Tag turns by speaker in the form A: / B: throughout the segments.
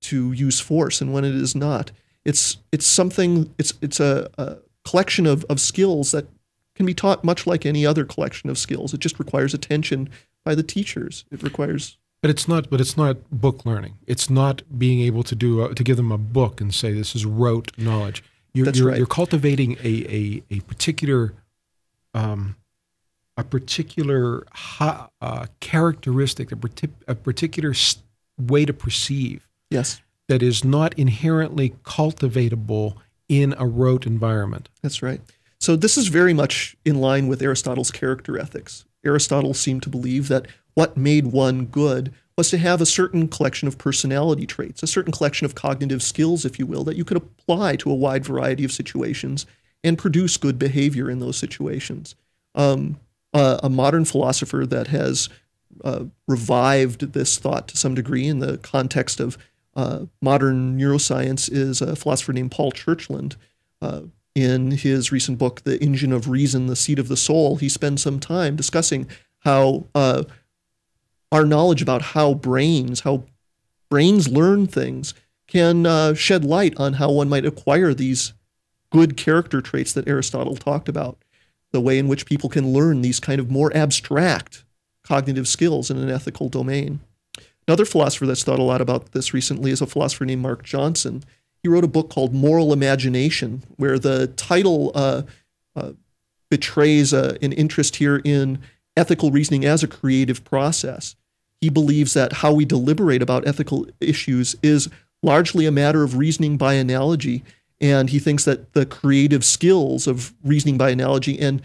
A: to use force and when it is not. It's a collection of skills that can be taught much like any other collection of skills. It just requires attention by the teachers. It requires.
B: But it's not book learning. It's not being able to give them a book and say this is rote knowledge.
A: That's right.
B: You're cultivating a particular characteristic, a particular way to perceive.
A: Yes.
B: That is not inherently cultivatable in a rote environment.
A: That's right. So this is very much in line with Aristotle's character ethics. Aristotle seemed to believe that what made one good was to have a certain collection of personality traits, a certain collection of cognitive skills, if you will, that you could apply to a wide variety of situations and produce good behavior in those situations. A modern philosopher that has revived this thought to some degree in the context of modern neuroscience is a philosopher named Paul Churchland. In his recent book, The Engine of Reason, The Seat of the Soul, he spends some time discussing how our knowledge about how brains learn things can shed light on how one might acquire these good character traits that Aristotle talked about, the way in which people can learn these kind of more abstract cognitive skills in an ethical domain. Another philosopher that's thought a lot about this recently is a philosopher named Mark Johnson. He wrote a book called Moral Imagination, where the title betrays an interest here in ethical reasoning as a creative process. He believes that how we deliberate about ethical issues is largely a matter of reasoning by analogy, and he thinks that the creative skills of reasoning by analogy and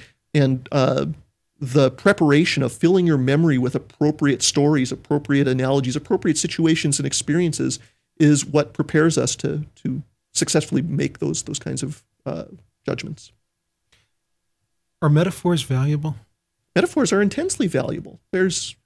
A: the preparation of filling your memory with appropriate stories, appropriate analogies, appropriate situations and experiences is what prepares us to successfully make those kinds of judgments.
B: Are metaphors valuable?
A: Metaphors are intensely valuable. It's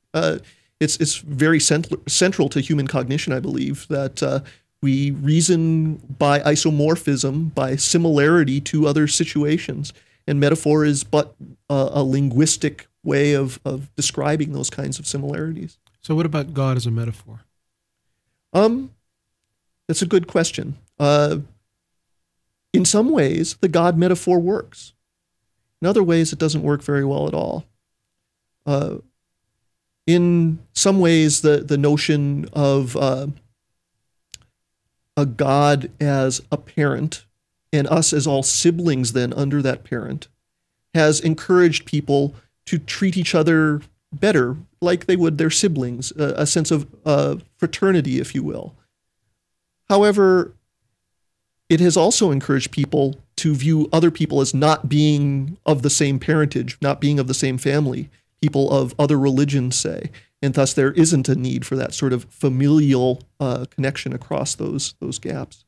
A: very central to human cognition, I believe, that we reason by isomorphism, by similarity to other situations. And metaphor is but a linguistic way of describing those kinds of similarities.
B: So what about God as a metaphor?
A: That's a good question. In some ways, the God metaphor works. In other ways, it doesn't work very well at all. In some ways, the notion of a God as a parent and us as all siblings then under that parent has encouraged people to treat each other better like they would their siblings, a sense of fraternity, if you will. However, it has also encouraged people to view other people as not being of the same parentage, not being of the same family, people of other religions, say, and thus there isn't a need for that sort of familial connection across those gaps.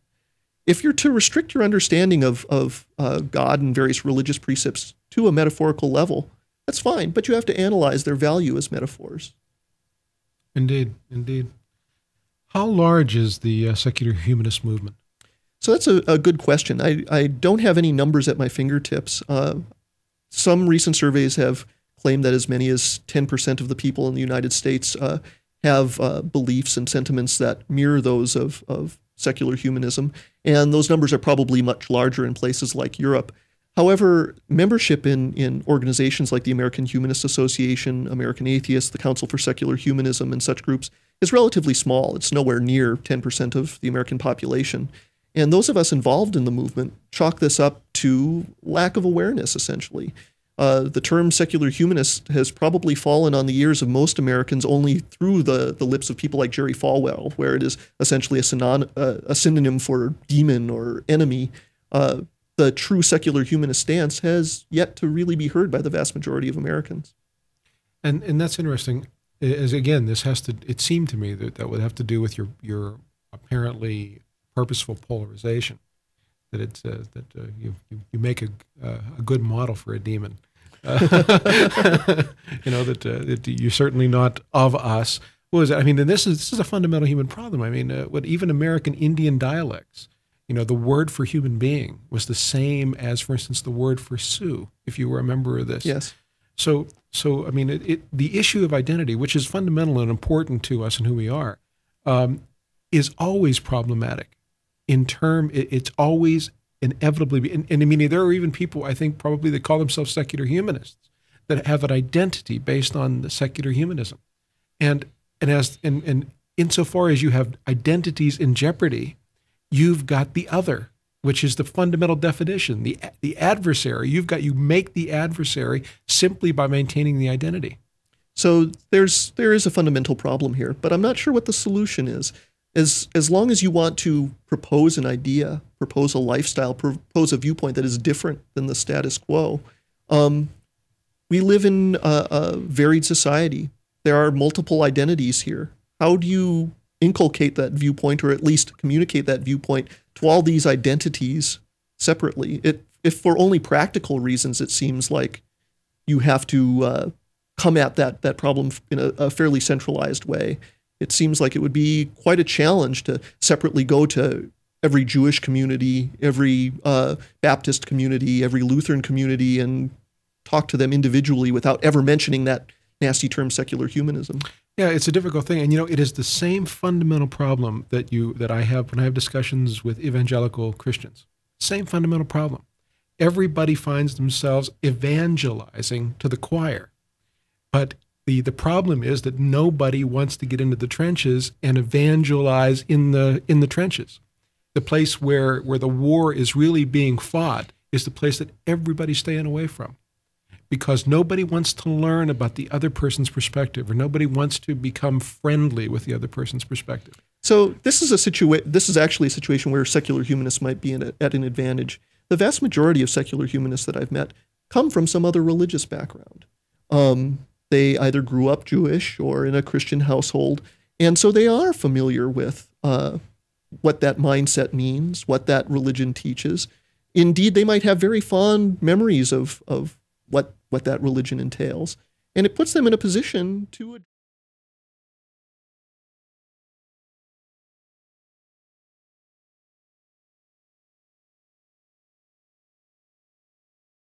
A: If you're to restrict your understanding of God and various religious precepts to a metaphorical level, that's fine, but you have to analyze their value as metaphors.
B: Indeed, indeed. How large is the secular humanist movement?
A: So that's a good question. I don't have any numbers at my fingertips. Some recent surveys have claimed that as many as 10% of the people in the United States have beliefs and sentiments that mirror those of secular humanism, and those numbers are probably much larger in places like Europe. However, membership in organizations like the American Humanist Association, American Atheists, the Council for Secular Humanism, and such groups is relatively small. It's nowhere near 10% of the American population. And those of us involved in the movement chalk this up to lack of awareness, essentially. The term secular humanist has probably fallen on the ears of most Americans only through the lips of people like Jerry Falwell, where it is essentially a synonym for demon or enemy. The true secular humanist stance has yet to really be heard by the vast majority of Americans. And
B: that's interesting. As again, this has to. It seemed to me that would have to do with your apparently purposeful polarization. That it's you make a good model for a demon. That you're certainly not of us. What is it? I mean, and this is a fundamental human problem. I mean, what even American Indian dialects. The word for human being was the same as, for instance, the word for Sioux, if you were a member of this.
A: Yes.
B: So I mean, the issue of identity, which is fundamental and important to us and who we are, is always problematic. It's always inevitably, and I mean, there are even people, I think, probably that call themselves secular humanists that have an identity based on the secular humanism. And insofar as you have identities in jeopardy, you've got the other, which is the fundamental definition, the adversary. You make the adversary simply by maintaining the identity.
A: So there is a fundamental problem here, but I'm not sure what the solution is. As long as you want to propose an idea, propose a lifestyle, propose a viewpoint that is different than the status quo, we live in a varied society. There are multiple identities here. How do you inculcate that viewpoint, or at least communicate that viewpoint to all these identities separately? If for only practical reasons, it seems like you have to come at that problem in a fairly centralized way. It seems like it would be quite a challenge to separately go to every Jewish community, every Baptist community, every Lutheran community, and talk to them individually without ever mentioning that nasty term secular humanism.
B: Yeah, it's a difficult thing. And, it is the same fundamental problem that I have when I have discussions with evangelical Christians. Same fundamental problem. Everybody finds themselves evangelizing to the choir. But the problem is that nobody wants to get into the trenches and evangelize in the trenches. The place where the war is really being fought is the place that everybody's staying away from, because nobody wants to learn about the other person's perspective, or nobody wants to become friendly with the other person's perspective.
A: So this is actually a situation where secular humanists might be at an advantage. The vast majority of secular humanists that I've met come from some other religious background. They either grew up Jewish or in a Christian household, and so they are familiar with what that mindset means, what that religion teaches. Indeed, they might have very fond memories of what that religion entails, and it puts them in a position to